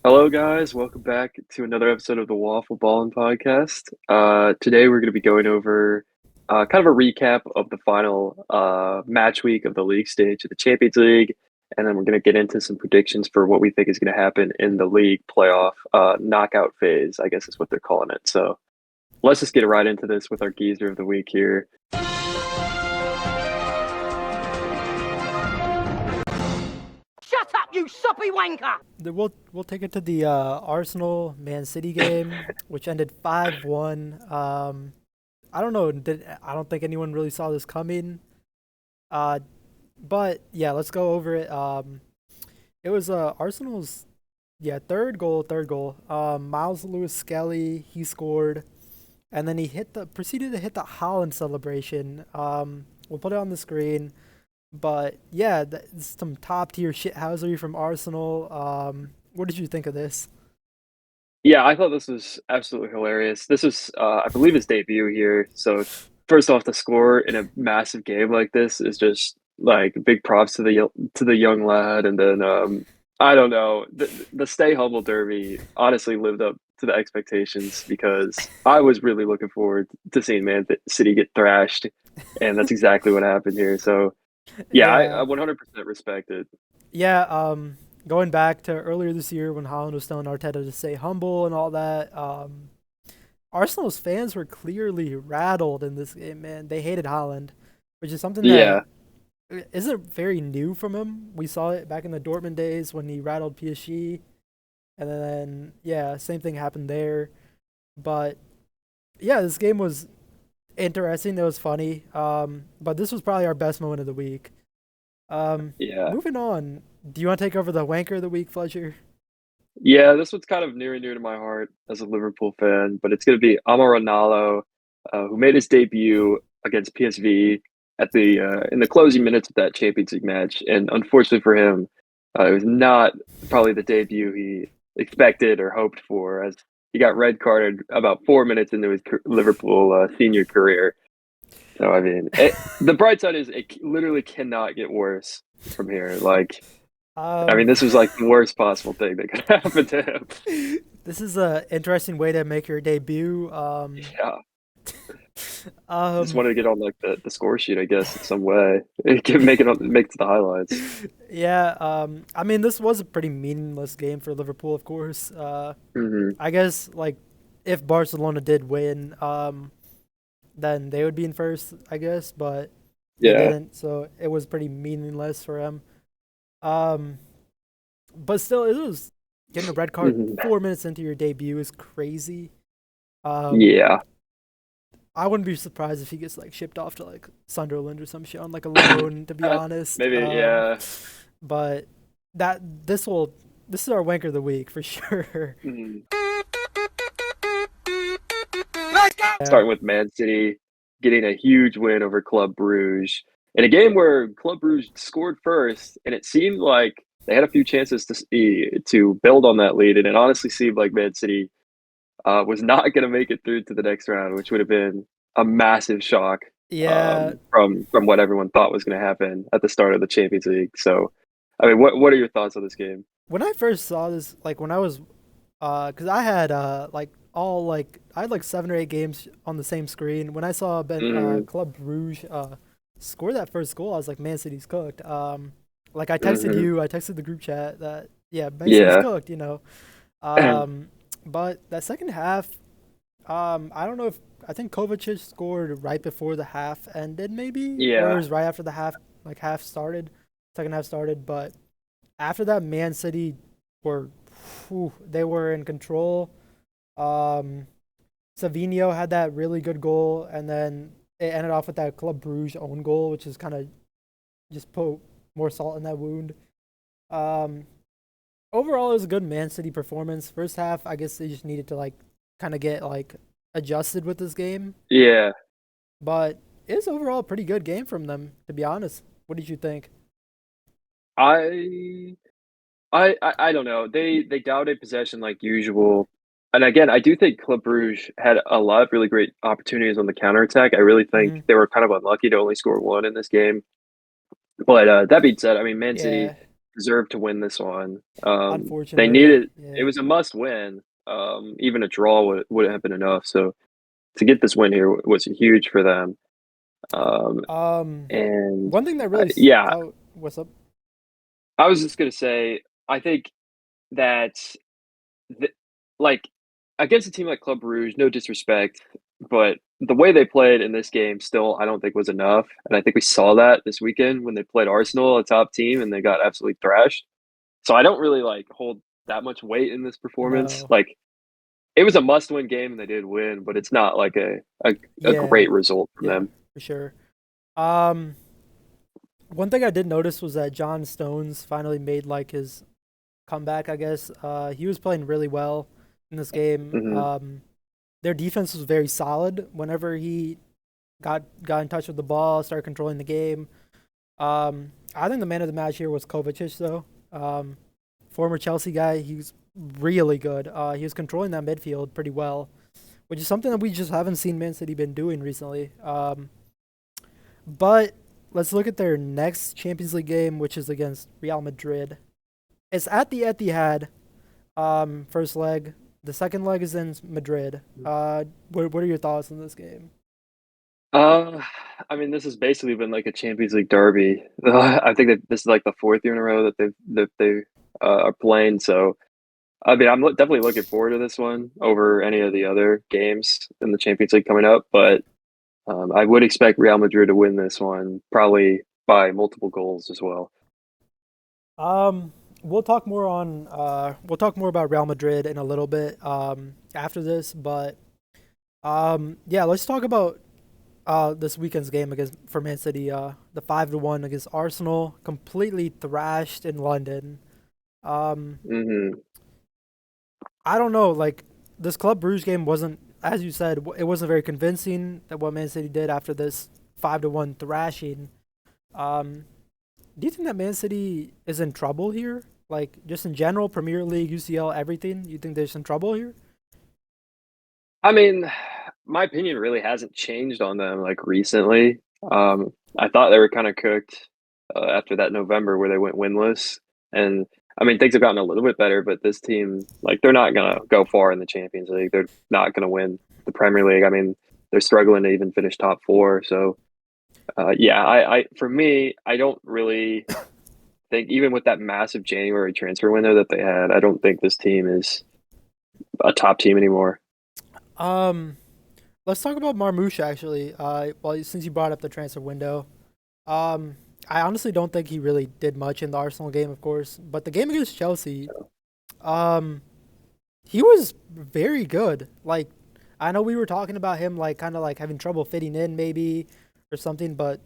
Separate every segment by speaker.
Speaker 1: Hello, guys. Welcome back to another episode of the WaffleBalling podcast. Today, we're going to be going over kind of a recap of the final match week of the league stage of the Champions League, and then we're going to get into some predictions for what we think is going to happen in the league playoff knockout phase, I guess is what they're calling it. So let's just get right into this with our geezer of the week here.
Speaker 2: Shut up, you soppy wanker!
Speaker 3: We'll take it to the Arsenal Man City game, which ended 5-1. I don't know. I don't think anyone really saw this coming. Uh, but yeah, let's go over it. It was Arsenal's third goal. Miles Lewis Skelly, he scored, and then he proceeded to hit the Holland celebration. We'll put it on the screen. But yeah, some top tier shithousery from Arsenal. What did you think of this?
Speaker 1: Yeah, I thought this was absolutely hilarious. This was, I believe, his debut here. So first off, the score in a massive game like this is just like big props to the young lad. And then I don't know, the Stay Humble Derby honestly lived up to the expectations because I was really looking forward to seeing Man City get thrashed, and that's exactly what happened here. So yeah, I
Speaker 3: Yeah,
Speaker 1: 100% respect it.
Speaker 3: yeah. Going back to earlier this year when Holland was telling Arteta to stay humble and all that. Arsenal's fans were clearly rattled in this game, man. They hated Holland, which is something that
Speaker 1: Yeah.
Speaker 3: isn't very new from him. We saw it back in the Dortmund days when he rattled PSG, and then yeah, same thing happened there. But yeah, this game was interesting. It was funny. But this was probably our best moment of the week.
Speaker 1: Yeah.
Speaker 3: Moving on. Do you want to take over the wanker of the week, Fletcher?
Speaker 1: Yeah, this one's kind of near and dear to my heart as a Liverpool fan, but it's going to be Amar Ronaldo, who made his debut against PSV at the in the closing minutes of that Champions League match, and unfortunately for him, it was not probably the debut he expected or hoped for, as he got red carded about 4 minutes into his Liverpool senior career. So I mean, the bright side is literally cannot get worse from here. Like, I mean,
Speaker 3: Um,
Speaker 1: this was like the worst possible thing that could happen to him.
Speaker 3: this is a interesting way to make your debut.
Speaker 1: Yeah, just
Speaker 3: Um,
Speaker 1: wanted to get on like the score sheet, I guess, in some way. It can make it to the highlights.
Speaker 3: yeah. I mean, this was a pretty meaningless game for Liverpool, of course.
Speaker 1: Hmm.
Speaker 3: I guess like if Barcelona did win, then they would be in first, I guess, but they
Speaker 1: Yeah.
Speaker 3: didn't, so it was pretty meaningless for him. Um, but still, it was getting a red card
Speaker 1: Hmm.
Speaker 3: 4 minutes into your debut is crazy. Um,
Speaker 1: Yeah.
Speaker 3: I wouldn't be surprised if he gets like shipped off to like Sunderland or some shit on like a loan, to be honest.
Speaker 1: Maybe. Yeah.
Speaker 3: But that this is our wanker of the week for sure.
Speaker 1: Mhm.
Speaker 2: Let's go!
Speaker 3: Yeah,
Speaker 1: Starting with Man City getting a huge win over Club Bruges in a game where Club Bruges scored first, and it seemed like they had a few chances to build on that lead, and it honestly seemed like Man City was not going to make it through to the next round, which would have been a massive shock
Speaker 3: yeah.
Speaker 1: from what everyone thought was going to happen at the start of the Champions League. So, I mean, what are your thoughts on this game?
Speaker 3: When I first saw this, like when I was, cause I had I had like 7 or 8 games on the same screen. When I saw
Speaker 1: Hmm.
Speaker 3: Club Brugge score that first goal, I was like, Man City's cooked. Like I texted
Speaker 1: Hmm.
Speaker 3: you, I texted the group chat that yeah, Man City's
Speaker 1: Yeah.
Speaker 3: cooked, you know. Um, but that second half, I don't know if I think Kovacic scored right before the half ended, maybe, or it
Speaker 1: Yeah.
Speaker 3: was right after the half started, second half started. But after that, Man City were, they were in control. Um, Savinho had that really good goal, and then it ended off with that Club Bruges own goal, which is kind of just put more salt in that wound. Um, Overall, it was a good Man City performance. First half, I guess they just needed to like kind of get like adjusted with this game,
Speaker 1: Yeah.
Speaker 3: but it was overall a pretty good game from them, to be honest. What did you think?
Speaker 1: I I don't know. They doubted possession like usual. And again, I do think Club Brugge had a lot of really great opportunities on the counterattack. I really think
Speaker 3: Hmm.
Speaker 1: they were kind of unlucky to only score one in this game. But that being said, I mean, Man City
Speaker 3: Yeah,
Speaker 1: deserved to win this one. They
Speaker 3: Unfortunately,
Speaker 1: needed it
Speaker 3: yeah.
Speaker 1: was a must win. Even a draw wouldn't have been enough. So to get this win here was huge for them. Um,
Speaker 3: Um,
Speaker 1: and
Speaker 3: One thing that really,
Speaker 1: yeah,
Speaker 3: oh, what's up?
Speaker 1: I was just gonna say, I think that the, like against a team like Club Rouge, no disrespect, but the way they played in this game still I don't think was enough. And I think we saw that this weekend when they played Arsenal, a top team, and they got absolutely thrashed. So I don't really like hold that much weight in this performance.
Speaker 3: No,
Speaker 1: Like it was a must-win game and they did win, but it's not like a
Speaker 3: yeah,
Speaker 1: great result from
Speaker 3: yeah,
Speaker 1: them.
Speaker 3: for sure. Um, One thing I did notice was that John Stones finally made like his comeback, I guess. He was playing really well in this game.
Speaker 1: Hmm.
Speaker 3: Their defense was very solid whenever he got in touch with the ball, started controlling the game. I think the man of the match here was Kovacic, though. Former Chelsea guy, he's really good. He was controlling that midfield pretty well, which is something that we just haven't seen Man City been doing recently. But let's look at their next Champions League game, which is against Real Madrid. It's at the Etihad. First leg. The second leg is in Madrid. What are your thoughts on this game?
Speaker 1: Uh, I mean, this has basically been like a Champions League derby. I think that this is like the fourth year in a row that they are playing. So I mean, definitely looking forward to this one over any of the other games in the Champions League coming up. But I would expect Real Madrid to win this one, probably by multiple goals as well.
Speaker 3: Um, we'll talk more about Real Madrid in a little bit after this, but yeah, let's talk about this weekend's game against for Man City. The 5-1 against Arsenal, completely thrashed in London. Um,
Speaker 1: Hmm.
Speaker 3: I don't know, like this Club Bruges game wasn't, as you said, it wasn't very convincing that what Man City did after this 5-1 thrashing. Um, do you think that Man City is in trouble here? Like just in general, Premier League, UCL, everything. You think there's some trouble here?
Speaker 1: I mean, my opinion really hasn't changed on them like recently. I thought they were kind of cooked after that November where they went winless, and I mean things have gotten a little bit better. But this team, like, they're not gonna go far in the Champions League. They're not gonna win the Premier League. I mean, they're struggling to even finish top four. So yeah, I for me, I don't really think even with that massive January transfer window that they had, I don't think this team is a top team anymore.
Speaker 3: Um, let's talk about Marmoush actually. Well, since you brought up the transfer window, um, I honestly don't think he really did much in the Arsenal game, of course, but the game against Chelsea, um, he was very good. Like, I know we were talking about him like kind of like having trouble fitting in maybe or something, but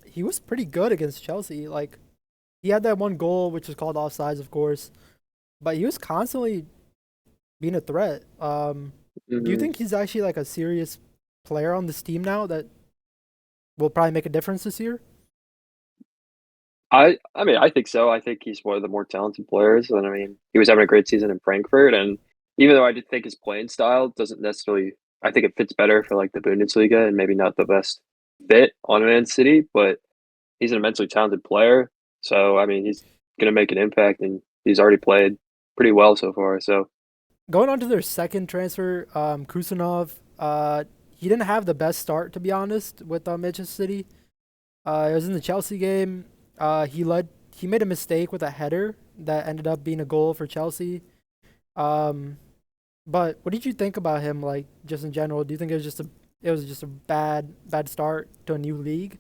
Speaker 3: he was pretty good against Chelsea. Like, he had that one goal which was called offsides, of course, but he was constantly being a threat. Do you
Speaker 1: Hmm.
Speaker 3: think he's actually like a serious player on this team now that will probably make a difference this year?
Speaker 1: I mean, I think so. I think he's one of the more talented players, and I mean, he was having a great season in Frankfurt, and even though I did think his playing style doesn't necessarily, I think it fits better for like the Bundesliga and maybe not the best fit on Man City, but he's an immensely talented player. So I mean, he's going to make an impact, and he's already played pretty well so far. So
Speaker 3: Going on to their second transfer, Kusanov, he didn't have the best start to be honest with Manchester City. It was in the Chelsea game. He made a mistake with a header that ended up being a goal for Chelsea. Um, but what did you think about him? Like just in general, do you think it was just a bad start to a new league?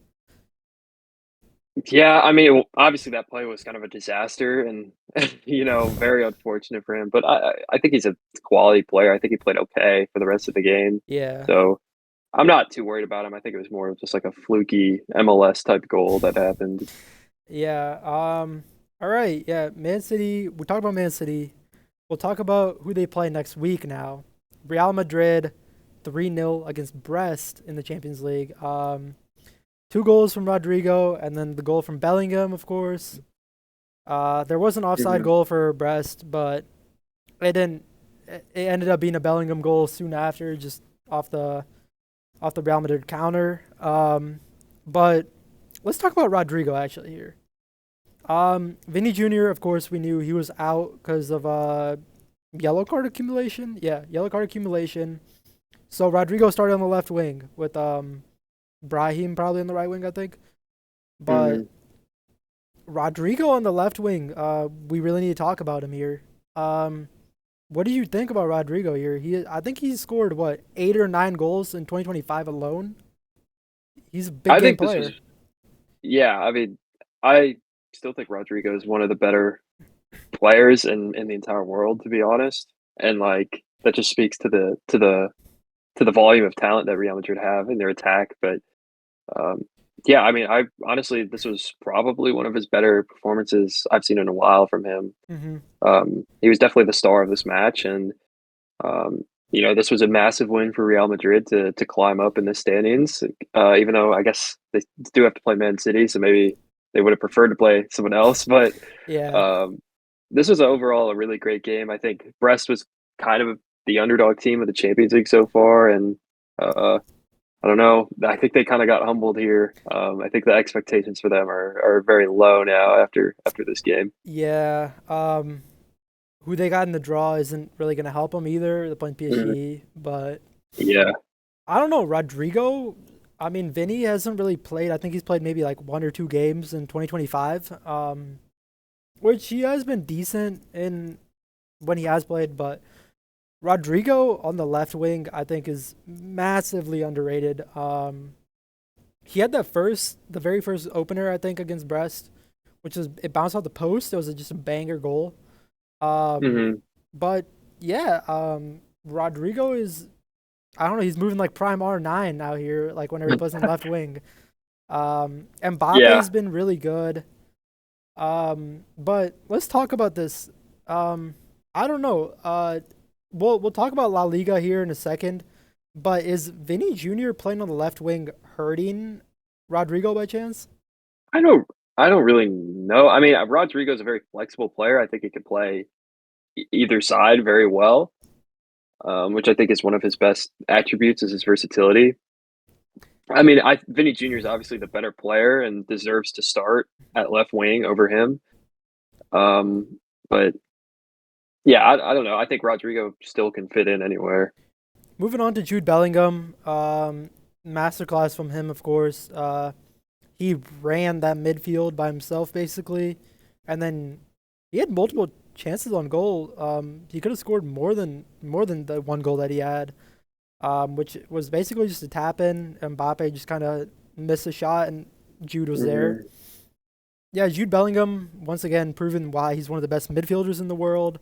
Speaker 1: yeah, I mean, obviously that play was kind of a disaster, and very unfortunate for him. But I think he's a quality player. I think he played okay for the rest of the game.
Speaker 3: Yeah,
Speaker 1: So I'm not too worried about him. I think it was more of just like a fluky MLS type goal that happened.
Speaker 3: yeah. All right. Yeah, Man City. We talked about Man City. We'll talk about who they play next week now. Real Madrid, 3-0 against Brest in the Champions League. Two goals from Rodrigo, and then the goal from Bellingham, of course. There was an offside
Speaker 1: Hmm.
Speaker 3: goal for Brest, but it didn't. It ended up being a Bellingham goal soon after, just off the off the Real Madrid counter. But let's talk about Rodrigo actually here. Vinny Jr. Of course we knew he was out because of yellow card accumulation. Yeah, yellow card accumulation. So Rodrigo started on the left wing with Brahim probably on the right wing, I think. But
Speaker 1: Hmm.
Speaker 3: Rodrigo on the left wing, we really need to talk about him here. What do you think about Rodrigo here? I think he scored what 8 or 9 goals in 2025 alone. He's a big
Speaker 1: I
Speaker 3: game
Speaker 1: think this was
Speaker 3: player.
Speaker 1: yeah. I mean, I still think Rodrigo is one of the better players in the entire world, to be honest. And like that just speaks to the volume of talent that Real Madrid have in their attack. But um, yeah, I mean, I honestly this was probably one of his better performances I've seen in a while from him.
Speaker 3: Hmm.
Speaker 1: He was definitely the star of this match, and um, this was a massive win for Real Madrid to climb up in the standings. Even though I guess they do have to play Man City, so maybe they would have preferred to play someone else. But
Speaker 3: Yeah,
Speaker 1: um, this was overall a really great game. I think Brest was kind of the underdog team of the Champions League so far, and I don't know. I think they kind of got humbled here. I think the expectations for them are very low now after this game.
Speaker 3: yeah. Who they got in the draw isn't really gonna help them either. They're playing
Speaker 1: Mhm.
Speaker 3: PSG, but
Speaker 1: Yeah.
Speaker 3: I don't know. Rodrigo. I mean, Vinny hasn't really played. I think he's played maybe like 1 or 2 games in 2025. Which he has been decent in when he has played, but Rodrigo on the left wing, I think, is massively underrated. He had the very first opener, I think, against Brest, which was it bounced off the post. It was just a banger goal. Um,
Speaker 1: Hmm.
Speaker 3: but yeah, Rodrigo is I don't know. He's moving like prime R9 out here, like whenever he plays on the left wing.
Speaker 1: Yeah.
Speaker 3: Mbappe's been really good. But let's talk about this. Um, I don't know. We'll talk about La Liga here in a second. But is Vinny Jr. playing on the left wing hurting Rodrigo by chance?
Speaker 1: I don't I don't really know. I mean, Rodrigo's a very flexible player. I think he could play either side very well, which I think is one of his best attributes is his versatility. I mean, I Vinny Jr. is obviously the better player and deserves to start at left wing over him. But yeah, I don't know. I think Rodrigo still can fit in anywhere.
Speaker 3: Moving on to Jude Bellingham. Masterclass from him, of course. He ran that midfield by himself basically, and then he had multiple chances on goal. He could have scored more than the 1 goal that he had, which was basically just a tap in. Mbappe just kind of missed a shot, and Jude was there.
Speaker 1: Hmm.
Speaker 3: Yeah, Jude Bellingham once again proven why he's one of the best midfielders in the world.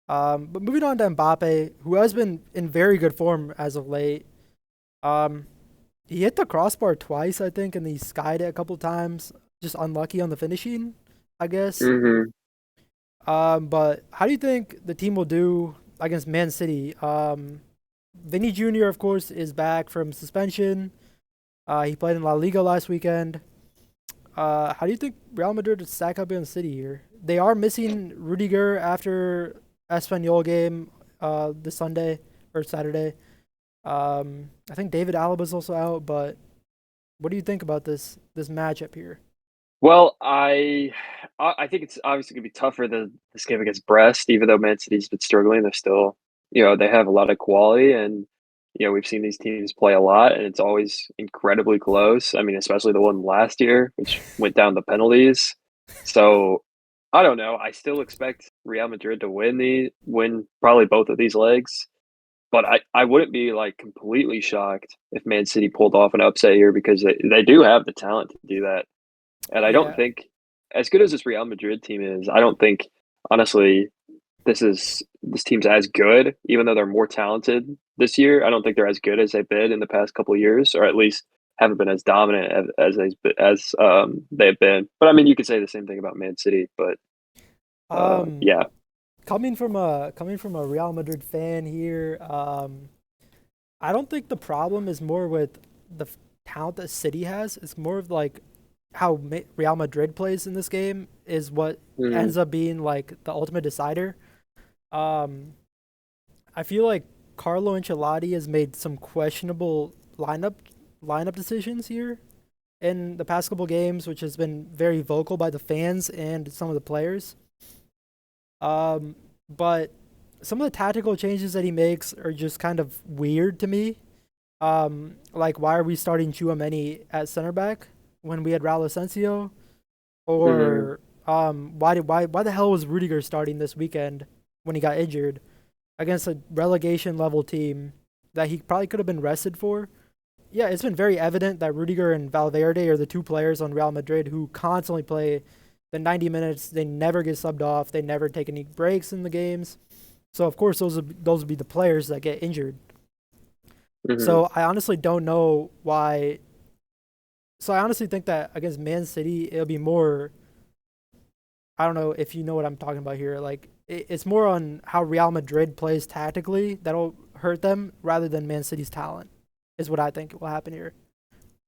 Speaker 3: But moving on to Mbappe, who has been in very good form as of late. Um, he hit the crossbar twice, I think, and he skied it a couple times. Just unlucky on the finishing, I guess.
Speaker 1: Hmm.
Speaker 3: But how do you think the team will do against Man City? Vinny Jr., of course, is back from suspension. He played in La Liga last weekend. How do you think Real Madrid would stack up against City here? They are missing Rudiger after Espanyol game this Sunday or Saturday. I think David Alaba's also out, but what do you think about this matchup here?
Speaker 1: Well, I think it's obviously gonna be tougher than this game against Brest, even though Man City's been struggling. They're still, they have a lot of quality, and we've seen these teams play a lot, and it's always incredibly close. I mean, especially the one last year, which went down the penalties. So I don't know. I still expect Real Madrid to win probably both of these legs. But I wouldn't be like completely shocked if Man City pulled off an upset here because they do have the talent to do that. And I don't
Speaker 3: Yeah,
Speaker 1: think, as good as this Real Madrid team is, I don't think honestly this team's as good, even though they're more talented this year. I don't think they're as good as they've been in the past couple of years, or at least haven't been as dominant as they've been. But I mean, you could say the same thing about Man City. But
Speaker 3: Um,
Speaker 1: yeah.
Speaker 3: coming from a Real Madrid fan here, I don't think the problem is more with the talent that City has. It's more of like how Real Madrid plays in this game is what
Speaker 1: Mm,
Speaker 3: ends up being like the ultimate decider. Um, I feel like Carlo Ancelotti has made some questionable lineup decisions here. in the past couple games, which has been very vocal by the fans and some of the players. But some of the tactical changes that he makes are just kind of weird to me. Like why are we starting Chouameni at center back when we had Raul Asensio?
Speaker 1: Hmm.
Speaker 3: Or why the hell was Rudiger starting this weekend when he got injured against a relegation level team that he probably could have been rested for? Yeah, it's been very evident that Rudiger and Valverde are the two players on Real Madrid who constantly play the 90 minutes. They never get subbed off. They never take any breaks in the games. So of course those would be the players that get injured.
Speaker 1: Hmm.
Speaker 3: So I honestly don't know why. So I honestly think that against Man City it'll be more. I don't know if you know what I'm talking about here. Like it's more on how Real Madrid plays tactically that'll hurt them rather than Man City's talent. Is what I think will happen here.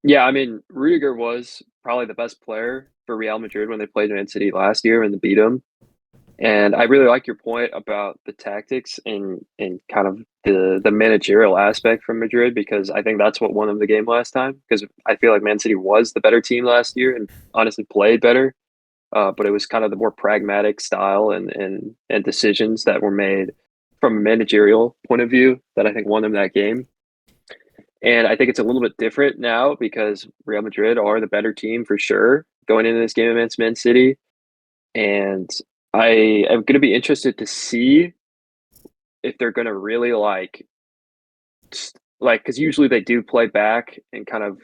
Speaker 1: Yeah, I mean, Rudiger was probably the best player for Real Madrid when they played Man City last year and they beat them. And I really like your point about the tactics and kind of the managerial aspect from Madrid because I think that's what won them the game last time. Because I feel like Man City was the better team last year and honestly played better. But it was kind of the more pragmatic style and decisions that were made from a managerial point of view that I think won them that game. And I think it's a little bit different now because Real Madrid are the better team for sure going into this game against Man City. And I am going to be interested to see if they're going to really like, because usually they do play back and kind of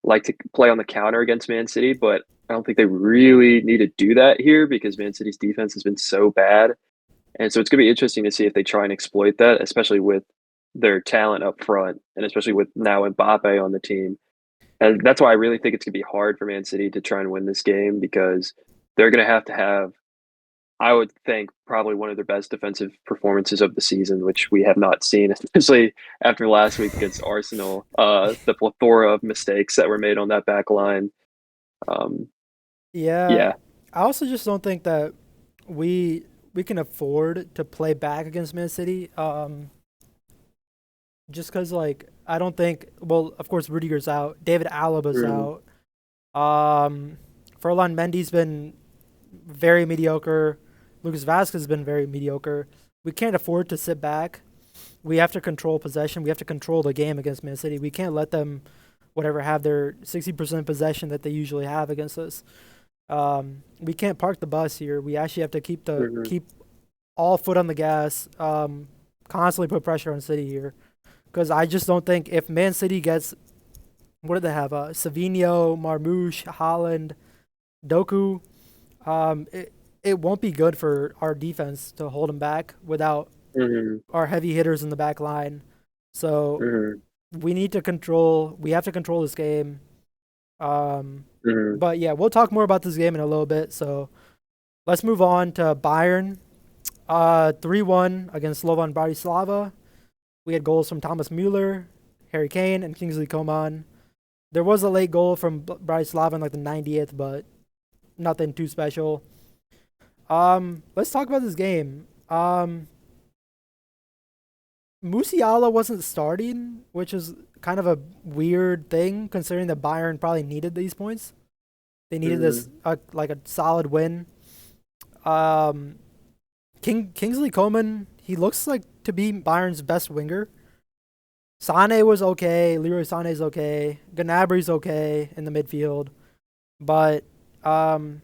Speaker 1: like to play on the counter against Man City, but I don't think they really need to do that here because Man City's defense has been so bad. And so it's going to be interesting to see if they try and exploit that, especially with their talent up front and especially with now Mbappe on the team. And that's why I really think it's going to be hard for Man City to try and win this game because they're going to have, I would think, probably one of their best defensive performances of the season, which we have not seen, especially after last week against Arsenal. The plethora of mistakes that were made on that back line. Um,
Speaker 3: Yeah,
Speaker 1: yeah.
Speaker 3: I also just don't think that we we can afford to play back against Man City. Just because like I don't think. Well, of course Rudiger's out. David Alaba's
Speaker 1: Mm,
Speaker 3: out. Um, Furlan Mendy's been very mediocre. Lucas Vasquez has been very mediocre. We can't afford to sit back. We have to control possession. We have to control the game against Man City. We can't let them, whatever, have their 60% possession that they usually have against us. We can't park the bus here. We actually have to
Speaker 1: mhm,
Speaker 3: keep all foot on the gas. Constantly put pressure on City here because I just don't think if Man City gets what do they have? Savinho, Marmoush, Holland, Doku. It won't be good for our defense to hold them back without
Speaker 1: mhm,
Speaker 3: our heavy hitters in the back line. So
Speaker 1: mhm,
Speaker 3: we need to control. We have to control this game. Um,
Speaker 1: mhm.
Speaker 3: but yeah, we'll talk more about this game in a little bit. So let's move on to Bayern. 3-1 against Slovan Bratislava. We had goals from Thomas Mueller, Harry Kane, and Kingsley Coman. There was a late goal from Bratislava in like the 90th, but nothing too special. Let's talk about this game. Musiala wasn't starting, which is kind of a weird thing considering that Bayern probably needed these points. They needed this
Speaker 1: Mhm.
Speaker 3: like a solid win. Um, Kingsley Coman, he looks like to be Bayern's best winger. Sane was okay. Leroy Sane's okay. Gnabry's okay in the midfield, but um,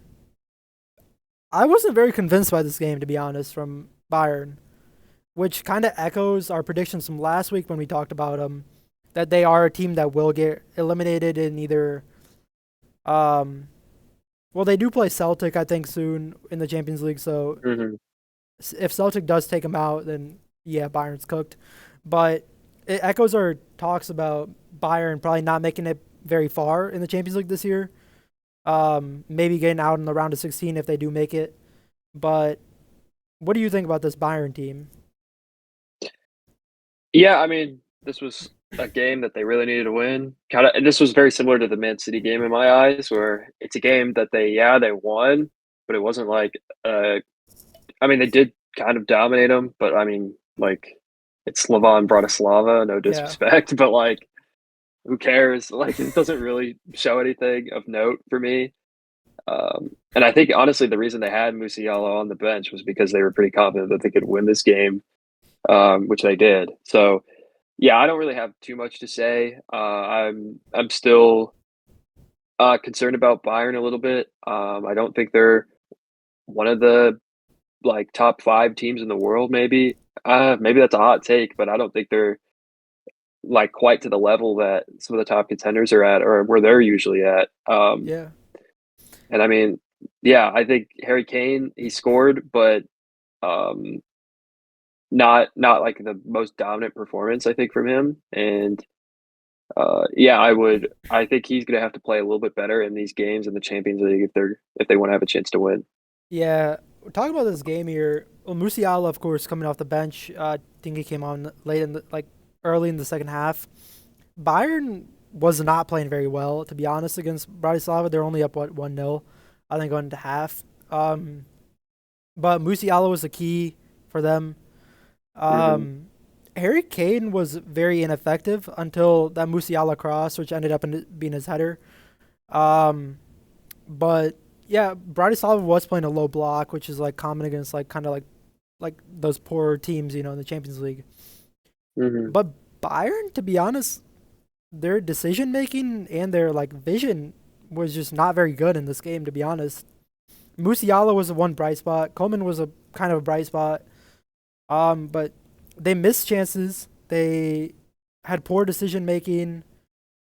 Speaker 3: I wasn't very convinced by this game to be honest from Bayern, which kind of echoes our predictions from last week when we talked about them that they are a team that will get eliminated in either um well they do play Celtic I think soon in the Champions League, so
Speaker 1: Mhm.
Speaker 3: if Celtic does take them out, then yeah, Bayern's cooked. But it echoes our talks about Bayern probably not making it very far in the Champions League this year. Maybe getting out in the round of 16 if they do make it. But what do you think about this Bayern team?
Speaker 1: Yeah, I mean, this was a game that they really needed to win. Kind of, and this was very similar to the Man City game in my eyes, where it's a game that they won, but it wasn't like I mean, they did kind of dominate them, but I mean, like it's Slovan Bratislava, no
Speaker 3: Yeah.
Speaker 1: disrespect, but like who cares? Like, it doesn't really show anything of note for me. And I think honestly, the reason they had Musiala on the bench was because they were pretty confident that they could win this game, which they did. So yeah, I don't really have too much to say. I'm still concerned about Bayern a little bit. I don't think they're one of the like top 5 teams in the world. Maybe that's a hot take, but I don't think they're like quite to the level that some of the top contenders are at, or where they're usually at.
Speaker 3: Yeah.
Speaker 1: And I mean, yeah, I think Harry Kane, he scored, but um, not like the most dominant performance I think from him. And yeah, I think he's gonna have to play a little bit better in these games in the Champions League if they want to have a chance to win.
Speaker 3: Yeah. Talking about this game here, well, Musiala, of course, coming off the bench. I think he came on late in the, like early in the second half. Bayern was not playing very well, to be honest, against Bratislava. They're only up, what, 1-0, I think, going into half. But Musiala was the key for them.
Speaker 1: Hmm.
Speaker 3: Um, Harry Kane was very ineffective until that Musiala cross, which ended up being his header. Um, but yeah, Bratislava was playing a low block, which is like common against like kind of like those poor teams, in the Champions League.
Speaker 1: Hmm.
Speaker 3: But Bayern, to be honest, their decision making and their like vision was just not very good in this game. To be honest, Musiala was a one bright spot. Coleman was a kind of a bright spot. But they missed chances. They had poor decision making,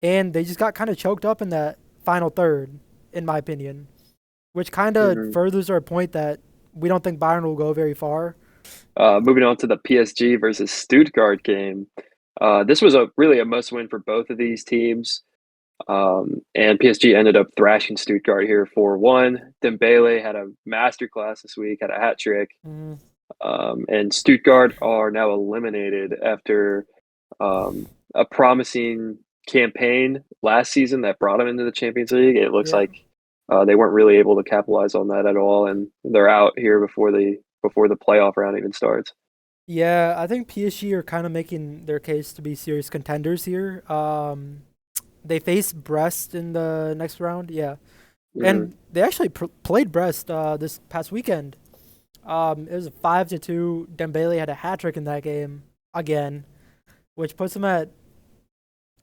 Speaker 3: and they just got kind of choked up in that final third, in my opinion, which kind of
Speaker 1: Hmm.
Speaker 3: furthers our point that we don't think Bayern will go very far.
Speaker 1: Moving on to the PSG versus Stuttgart game. This was a really a must win for both of these teams. And PSG ended up thrashing Stuttgart here 4-1. Dembele had a masterclass this week, had a hat trick.
Speaker 3: Mm,
Speaker 1: And Stuttgart are now eliminated after a promising campaign last season that brought them into the Champions League. It looks
Speaker 3: yeah,
Speaker 1: like they weren't really able to capitalize on that at all, and they're out here before the playoff round even starts.
Speaker 3: yeah. I think PSG are kind of making their case to be serious contenders here. They face Brest in the next round. Yeah,
Speaker 1: Hmm.
Speaker 3: and they actually played Brest this past weekend. It was a 5-2. Dembele had a hat trick in that game again, which puts him at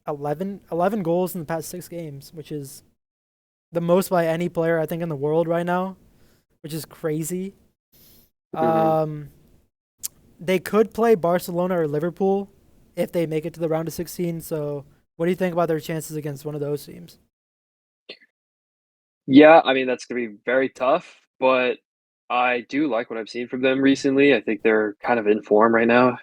Speaker 3: 11 goals in the past 6 games, which is the most by any player I think in the world right now, which is crazy.
Speaker 1: Hmm.
Speaker 3: Um, they could play Barcelona or Liverpool if they make it to the round of 16. So, what do you think about their chances against one of those teams?
Speaker 1: Yeah, I mean that's gonna be very tough, but I do like what I've seen from them recently. I think they're kind of in form right now.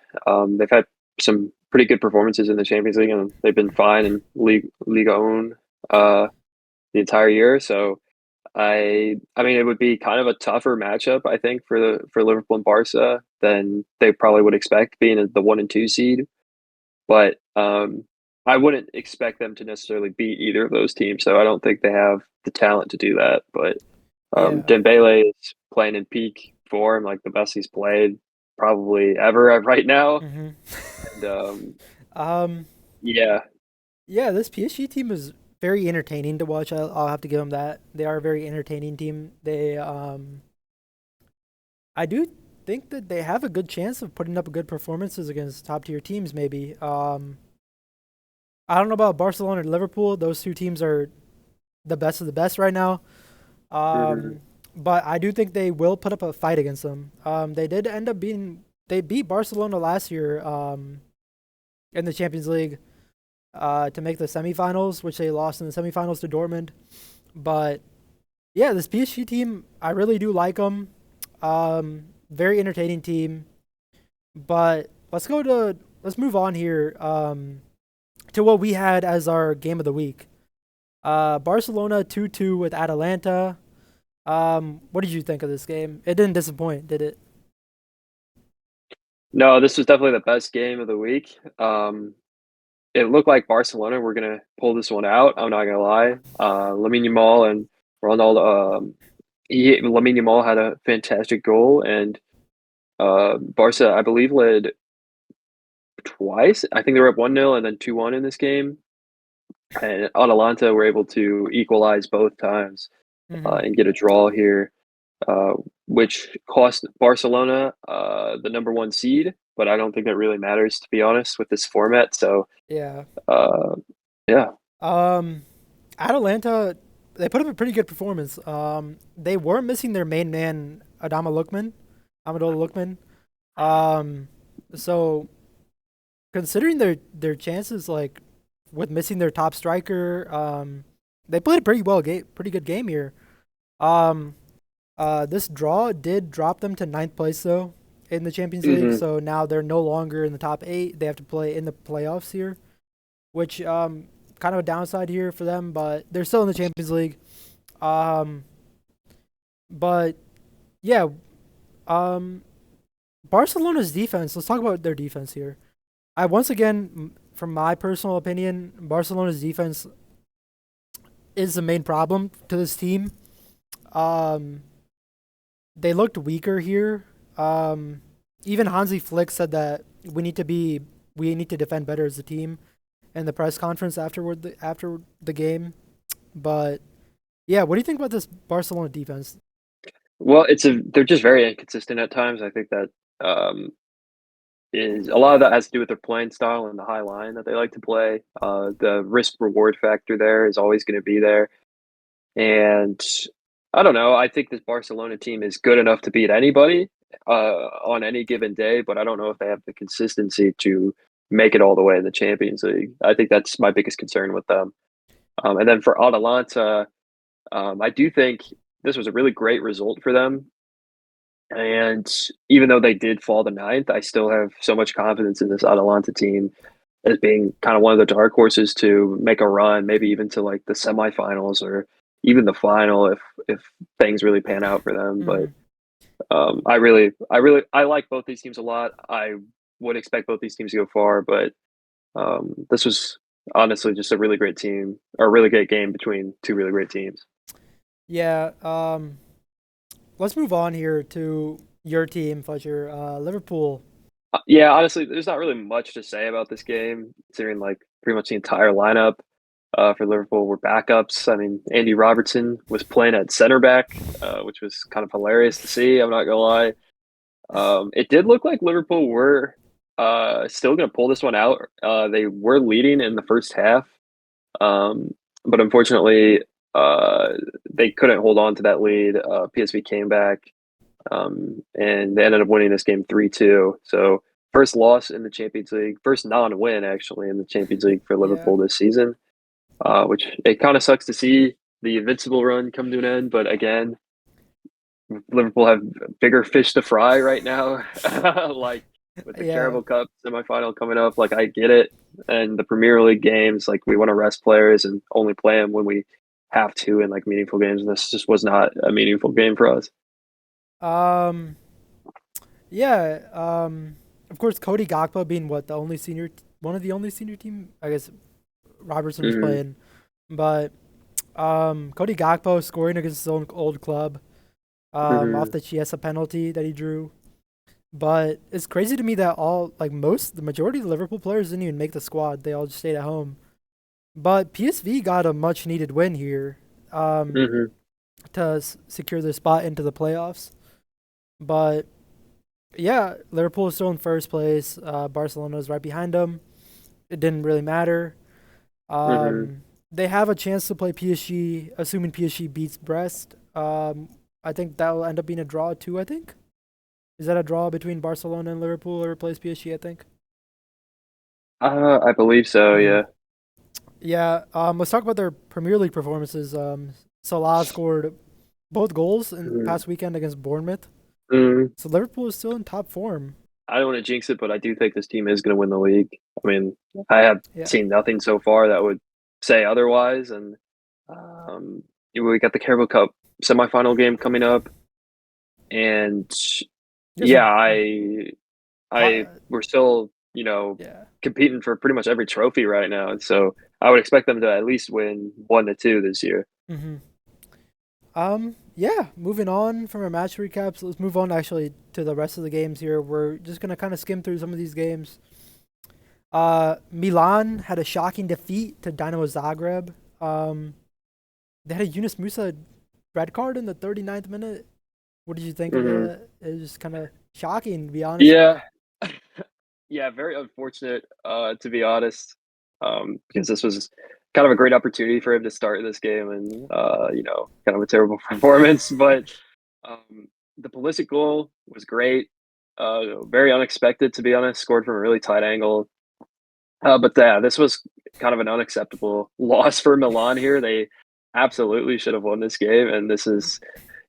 Speaker 1: They've had some pretty good performances in the Champions League, and they've been fine in Liga One the entire year. So I mean, it would be kind of a tougher matchup, I think, for Liverpool and Barca than they probably would expect, being the 1 and 2 seed. But I wouldn't expect them to necessarily beat either of those teams. So I don't think they have the talent to do that. But
Speaker 3: Yeah.
Speaker 1: Dembele is playing in peak form, like the best he's played probably ever right now.
Speaker 3: hmm
Speaker 1: And
Speaker 3: um,
Speaker 1: yeah.
Speaker 3: yeah, this PSG team is very entertaining to watch. I'll have to give them that. They are a very entertaining team. I do think that they have a good chance of putting up good performances against top tier teams. Maybe. I don't know about Barcelona or Liverpool. Those two teams are the best of the best right now.
Speaker 1: Hmm.
Speaker 3: Um, but I do think they will put up a fight against them. They did end up being they beat Barcelona last year in the Champions League to make the semifinals, which they lost in the semifinals to Dortmund. But yeah, this PSG team, I really do like them. Very entertaining team. But let's move on here to what we had as our game of the week. Barcelona 2-2 with Atalanta. What did you think of this game? It didn't disappoint, did it?
Speaker 1: No, this was definitely the best game of the week. It looked like Barcelona were gonna pull this one out. I'm not gonna lie. Lamine Yamal and Ronaldo. Lamine Yamal had a fantastic goal, and Barca, I believe, led twice. I think they were up 1-0 and then 2-1 in this game. and Atalanta were able to equalize both times
Speaker 3: Hmm.
Speaker 1: and get a draw here, uh, which cost Barcelona the number one seed. But I don't think that really matters, to be honest, with this format. So,
Speaker 3: Yeah.
Speaker 1: uh, yeah.
Speaker 3: Um, Atalanta, they put up a pretty good performance. They were missing their main man, Amendola Lookman. Um, so considering their chances, like with missing their top striker, they played a pretty good game here. Um, this draw did drop them to ninth place though in the Champions League,
Speaker 1: Hmm.
Speaker 3: so now they're no longer in the top eight. They have to play in the playoffs here, which kind of a downside here for them, but they're still in the Champions League. Um, but yeah, um, Barcelona's defense. Let's talk about their defense here. I once again, from my personal opinion, Barcelona's defense is the main problem to this team. Um, they looked weaker here. Um, even Hansi Flick said that we need to defend better as a team in the press conference after the game. But yeah, what do you think about this Barcelona defense?
Speaker 1: Well, they're just very inconsistent at times. I think that um, is a lot of that has to do with their playing style and the high line that they like to play. The risk reward factor there is always going to be there, and I don't know. I think this Barcelona team is good enough to beat anybody on any given day, but I don't know if they have the consistency to make it all the way in the Champions League. I think that's my biggest concern with them. And then for Atalanta, I do think this was a really great result for them. And even though they did fall to ninth, I still have so much confidence in this Atalanta team as being kind of one of the dark horses to make a run, maybe even to like the semifinals or even the final if things really pan out for them. But
Speaker 3: Hmm.
Speaker 1: I like both these teams a lot. I would expect both these teams to go far, but this was honestly just a really great team, or a really great game between two really great teams.
Speaker 3: Yeah. Let's move on here to your team, Fletcher. Liverpool.
Speaker 1: Yeah, honestly, there's not really much to say about this game, considering like pretty much the entire lineup for Liverpool were backups. I mean, Andy Robertson was playing at center back, which was kind of hilarious to see. I'm not gonna lie. It did look like Liverpool were still gonna pull this one out. They were leading in the first half, um, but unfortunately, uh, they couldn't hold on to that lead. PSV came back and they ended up winning this game 3-2. So first loss in the Champions League, first non-win actually in the Champions League for
Speaker 3: Yeah.
Speaker 1: Liverpool this season, which it kind of sucks to see the invincible run come to an end. But again, Liverpool have bigger fish to fry right now, like with the
Speaker 3: Yeah.
Speaker 1: Carabao Cup semifinal coming up. Like I get it, and the Premier League games, like we want to rest players and only play them when we have to in like meaningful games. And this just was not a meaningful game for us.
Speaker 3: Um. Yeah. Of course, Cody Gakpo being one of the only senior team. I guess Robertson was
Speaker 1: Hmm.
Speaker 3: playing, but Cody Gakpo scoring against his own old club. Off
Speaker 1: Hmm.
Speaker 3: the Chiesa penalty that he drew. But it's crazy to me that the majority of the Liverpool players didn't even make the squad. They all just stayed at home. But PSV got a much needed win here, um,
Speaker 1: Hmm.
Speaker 3: to secure their spot into the playoffs. But yeah, Liverpool is still in first place. Barcelona is right behind them. It didn't really matter.
Speaker 1: Hmm.
Speaker 3: They have a chance to play PSG, assuming PSG beats Brest. I think that will end up being a draw too. I think is that a draw between Barcelona and Liverpool or plays PSG? I think.
Speaker 1: I believe so.
Speaker 3: Hmm.
Speaker 1: Yeah.
Speaker 3: Yeah. Let's talk about their Premier League performances. Salah scored both goals in
Speaker 1: Mhm.
Speaker 3: past weekend against Bournemouth.
Speaker 1: Mm,
Speaker 3: So Liverpool is still in top form.
Speaker 1: I don't want to jinx it, but I do think this team is going to win the league. I mean, I have
Speaker 3: Yeah.
Speaker 1: seen nothing so far that would say otherwise. And um, we got the Carabao Cup semifinal game coming up, and
Speaker 3: There's
Speaker 1: yeah,
Speaker 3: some
Speaker 1: I
Speaker 3: hot.
Speaker 1: we're still
Speaker 3: Yeah.
Speaker 1: competing for pretty much every trophy right now. So I would expect them to at least win 1 to 2 this year.
Speaker 3: Hmm. Yeah, moving on from our match recaps, let's move on actually to the rest of the games here. We're just gonna kind of skim through some of these games. Milan had a shocking defeat to Dynamo Zagreb. They had a Yunus Musa red card in the 39th minute. What did you think of
Speaker 1: Hmm.
Speaker 3: that? It was just kind of shocking, to be honest.
Speaker 1: Yeah. Yeah, very unfortunate, to be honest, because this was kind of a great opportunity for him to start this game and, kind of a terrible performance. But the Pulisic goal was great, very unexpected, to be honest, scored from a really tight angle. But yeah, this was kind of an unacceptable loss for Milan here. They absolutely should have won this game, and this is,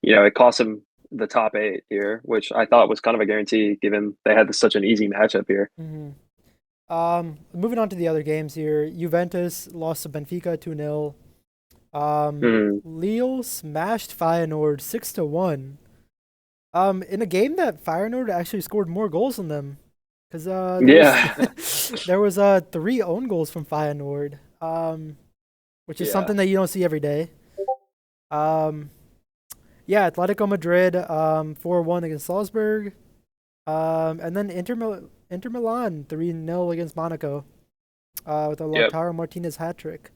Speaker 1: it cost them the top eight here, which I thought was kind of a guarantee given they had such an easy matchup here.
Speaker 3: Hmm. Moving on to the other games here. Juventus lost to Benfica 2-0.
Speaker 1: Mhm.
Speaker 3: Lille smashed Feyenoord 6-1. In a game that Feyenoord actually scored more goals than them, because
Speaker 1: Yeah,
Speaker 3: there was 3 own goals from Feyenoord, which is
Speaker 1: yeah,
Speaker 3: something that you don't see every day. Um, yeah, Atletico Madrid 4-1 against Salzburg, and then Inter Milan 3-0 against Monaco, with a
Speaker 1: yep.
Speaker 3: Lautaro Martinez hat trick.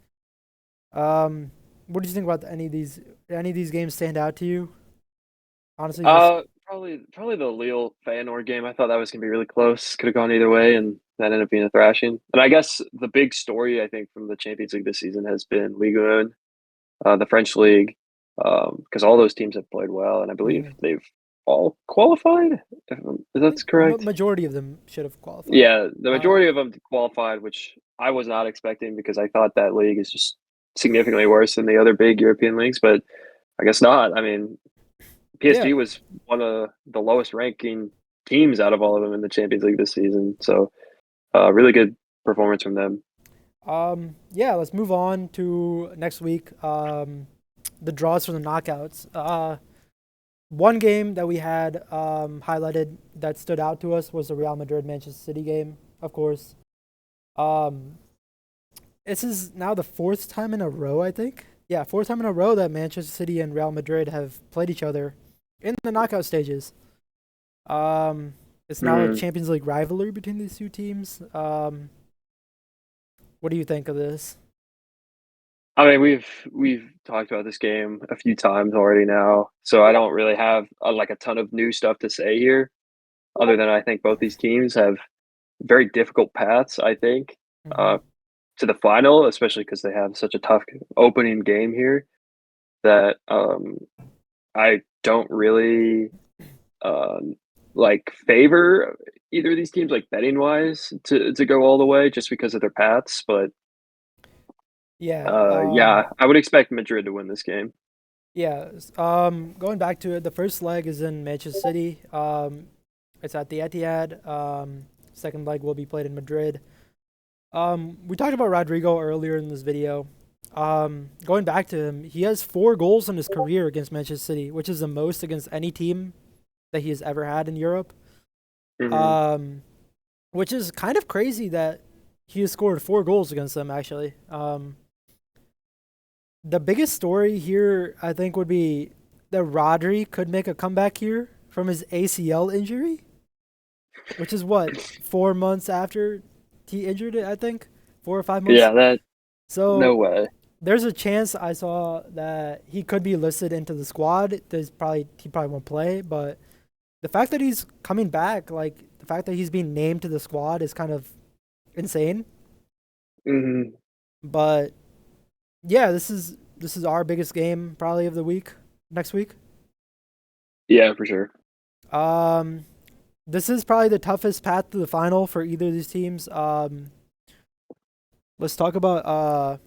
Speaker 3: Um, what do you think about any of these? Any of these games stand out to you? Honestly, just
Speaker 1: Probably the Lille Feyenoord game. I thought that was gonna be really close. Could have gone either way, and that ended up being a thrashing. And I guess the big story I think from the Champions League this season has been Ligue 1, the French league, because all those teams have played well, and I believe
Speaker 3: mhm.
Speaker 1: they've all qualified. If that's correct.
Speaker 3: Majority of them should have qualified.
Speaker 1: Yeah, the
Speaker 3: Uh,
Speaker 1: majority of them qualified, which I was not expecting because I thought that league is just significantly worse than the other big European leagues, but I guess not. I mean,
Speaker 3: yeah.
Speaker 1: PSG was one of the lowest ranking teams out of all of them in the Champions League this season, so really good performance from them.
Speaker 3: Yeah. Let's move on to next week. The draws for the knockouts. One game that we had highlighted that stood out to us was the Real Madrid Manchester City game. Of course. Um, this is now the fourth time in a row, I think. Yeah, fourth time in a row that Manchester City and Real Madrid have played each other in the knockout stages. Um, it's now a
Speaker 1: Mhm.
Speaker 3: Champions League rivalry between these two teams. What do you think of this?
Speaker 1: I mean, we've talked about this game a few times already now, so I don't really have like a ton of new stuff to say here, other than I think both these teams have very difficult paths. I think
Speaker 3: Hmm.
Speaker 1: uh, to the final, especially because they have such a tough opening game here that I don't really like favor either of these teams like betting wise to go all the way just because of their paths. But
Speaker 3: Yeah.
Speaker 1: yeah, I would expect Madrid to win this game.
Speaker 3: Yeah. Going back to it, the first leg is in Manchester City. It's at the Etihad. Second leg will be played in Madrid. We talked about Rodrigo earlier in this video. Going back to him, he has 4 goals in his career against Manchester City, which is the most against any team that he has ever had in Europe.
Speaker 1: Hmm.
Speaker 3: Um, which is kind of crazy that he has scored 4 goals against them. Actually, the biggest story here, I think, would be that Rodri could make a comeback here from his ACL injury, which is what 4 months after he injured it. I think 4 or 5 months.
Speaker 1: Yeah, that no
Speaker 3: So
Speaker 1: way.
Speaker 3: there's a chance I saw that he could be listed into the squad. He probably won't play, but the fact that he's coming back, like the fact that he's being named to the squad, is kind of insane.
Speaker 1: Hmm.
Speaker 3: But yeah, this is our biggest game probably of the week next week.
Speaker 1: Yeah, for sure.
Speaker 3: Um, this is probably the toughest path to the final for either of these teams. Let's talk about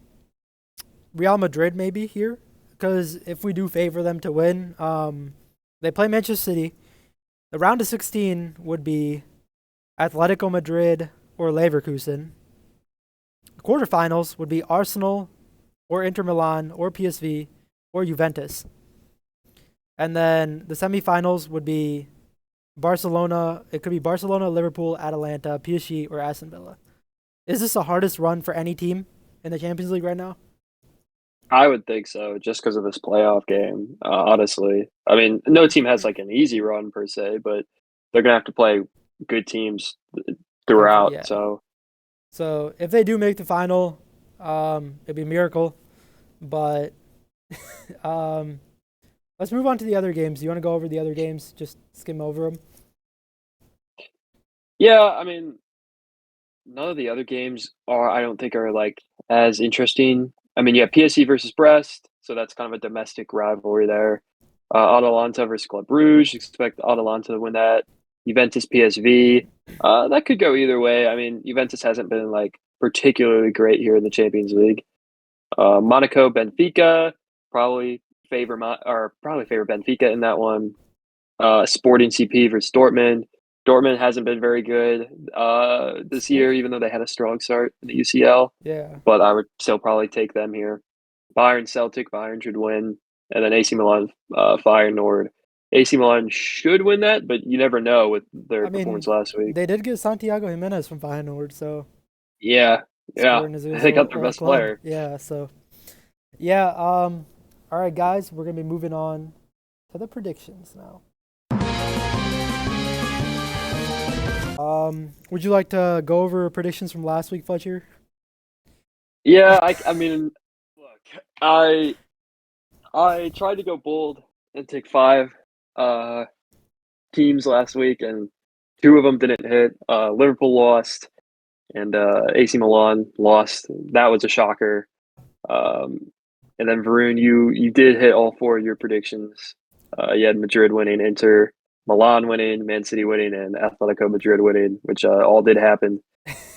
Speaker 3: Real Madrid maybe here, because if we do favor them to win, they play Manchester City. The round of 16 would be Atletico Madrid or Leverkusen. The quarterfinals would be Arsenal or Inter Milan or PSV or Juventus. And then the semifinals would be Barcelona. It could be Barcelona, Liverpool, Atalanta, PSG, or Aston Villa. Is this the hardest run for any team in the Champions League right now?
Speaker 1: I would think so, just because of this playoff game. Honestly, I mean, no team has like an easy run per se, but they're gonna have to play good teams throughout.
Speaker 3: Yeah.
Speaker 1: So
Speaker 3: So if they do make the final, it'd be a miracle. But um, let's move on to the other games. You want to go over the other games? Just skim over them.
Speaker 1: Yeah, I mean, none of the other games I don't think are like as interesting. I mean, yeah, PSG versus Brest, so that's kind of a domestic rivalry there. Atalanta versus Club Brugge, expect Atalanta to win that. Juventus PSV, that could go either way. I mean, Juventus hasn't been like particularly great here in the Champions League. Monaco Benfica, probably favor Benfica in that one. Sporting CP versus Dortmund. Dortmund hasn't been very good this year, even though they had a strong start in the UCL.
Speaker 3: Yeah.
Speaker 1: But I would still probably take them here. Bayern Celtic, Bayern should win, and then AC Milan, Feyenoord. AC Milan should win that, but you never know with their
Speaker 3: I mean,
Speaker 1: performance last week.
Speaker 3: they did get Santiago Jimenez from Feyenoord, so
Speaker 1: Yeah, yeah,
Speaker 3: scoring is his
Speaker 1: they got their
Speaker 3: old
Speaker 1: best
Speaker 3: club.
Speaker 1: player.
Speaker 3: Yeah, so yeah. All right, guys, we're gonna be moving on to the predictions now. Would you like to go over predictions from last week, Fletcher?
Speaker 1: Yeah, I mean, look, I tried to go bold and take five teams last week, and two of them didn't hit. Liverpool lost, and AC Milan lost. That was a shocker. And then Varun, you did hit all four of your predictions. You had Madrid winning, Inter, Milan winning, Man City winning, and Atletico Madrid winning, which all did happen.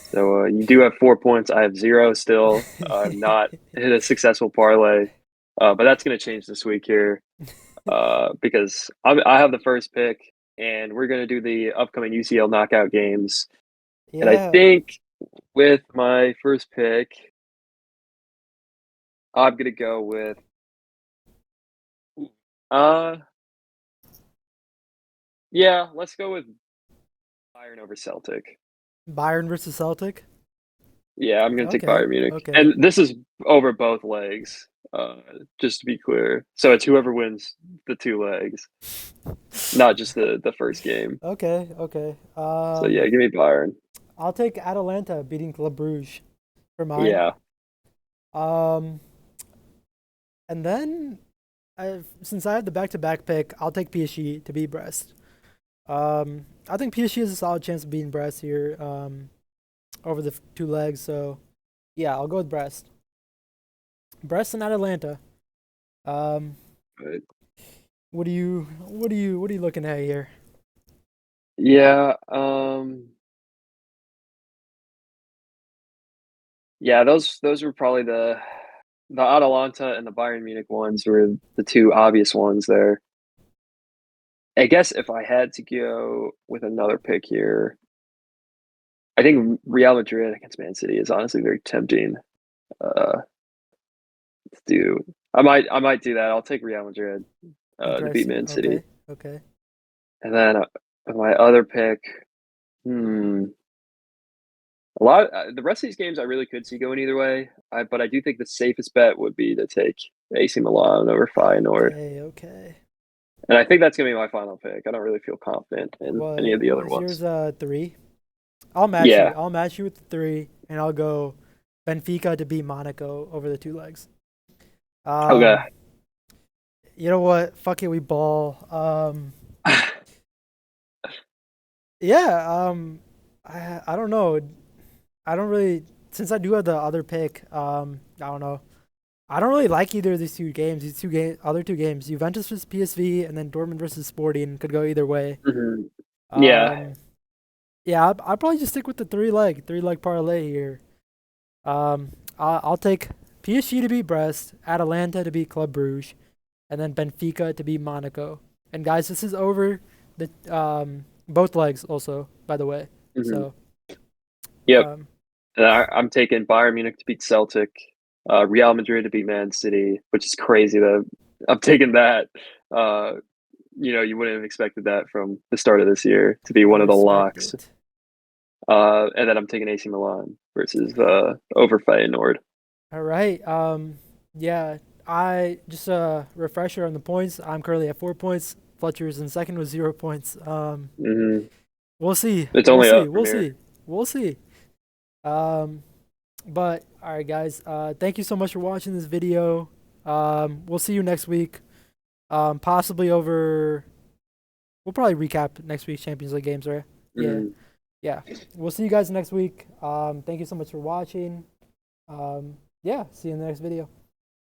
Speaker 1: So you do have 4 points. I have zero still. I've not hit a successful parlay, but that's going to change this week here because I have the first pick, and we're going to do the upcoming UCL knockout games. And I
Speaker 3: Yeah.
Speaker 1: think with my first pick, I'm going to go with uh yeah, let's go with Bayern over Celtic.
Speaker 3: Bayern versus Celtic.
Speaker 1: Yeah, I'm going to take
Speaker 3: Okay.
Speaker 1: Bayern Munich.
Speaker 3: Okay.
Speaker 1: And this is over both legs, just to be clear. So it's whoever wins the two legs, not just the first game.
Speaker 3: Okay. Okay.
Speaker 1: So yeah, give me Bayern.
Speaker 3: I'll take Atalanta beating Club Brugge for mine.
Speaker 1: Yeah.
Speaker 3: Um, and then since I have the back-to-back pick, I'll take PSG to beat Brest. I think PSG has a solid chance of beating Brest here. Over the two legs. So, yeah, I'll go with Brest. Brest and Atalanta. Um,
Speaker 1: Right.
Speaker 3: what are you looking at here?
Speaker 1: Yeah, yeah, those were probably the Atalanta and the Bayern Munich ones were the two obvious ones there. I guess if I had to go with another pick here, I think Real Madrid against Man City is honestly very tempting. To do. I might do that. I'll take Real Madrid to beat
Speaker 3: Interesting.
Speaker 1: Man City,
Speaker 3: Okay. Okay.
Speaker 1: and then my other pick. A lot. The rest of these games I really could see going either way. But I do think the safest bet would be to take AC Milan over Feyenoord,
Speaker 3: Okay. Okay.
Speaker 1: and I think that's gonna be my final pick. I don't really feel confident in any of the other
Speaker 3: Was yours
Speaker 1: ones.
Speaker 3: 3? I'll match you.
Speaker 1: Yeah.
Speaker 3: I'll match you with the 3, and I'll go Benfica to beat Monaco over the two legs.
Speaker 1: Okay.
Speaker 3: You know what? Fuck it, we ball. Yeah. I don't know. I don't really, since I do have the other pick. I don't know. I don't really like either of these two games. Other two games, Juventus versus PSV, and then Dortmund versus Sporting could go either way.
Speaker 1: Mhm. Yeah.
Speaker 3: Yeah, I'll probably just stick with the three leg parlay here. I'll take PSG to beat Brest, Atalanta to beat Club Brugge, and then Benfica to beat Monaco. And guys, this is over the both legs also, by the way.
Speaker 1: Mhm.
Speaker 3: So
Speaker 1: Yep.
Speaker 3: um,
Speaker 1: And I'm taking Bayern Munich to beat Celtic, Real Madrid to beat Man City, which is crazy that I'm taking that. You wouldn't have expected that from the start of this year to be
Speaker 3: I
Speaker 1: one of the
Speaker 3: respect
Speaker 1: locks.
Speaker 3: it.
Speaker 1: And then I'm taking AC Milan versus over Feyenoord.
Speaker 3: All right. Yeah. I just a refresher on the points. I'm currently at 4 points. Fletcher's in second with 0 points.
Speaker 1: Hmm.
Speaker 3: We'll see.
Speaker 1: It's
Speaker 3: We'll
Speaker 1: only
Speaker 3: see.
Speaker 1: up from
Speaker 3: We'll
Speaker 1: here.
Speaker 3: see. We'll see. But all right, guys. Thank you so much for watching this video. We'll see you next week. Possibly over. We'll probably recap next week's Champions League games, right? Yeah.
Speaker 1: Mm.
Speaker 3: Yeah. We'll see you guys next week. Thank you so much for watching. Yeah. See you in the next video.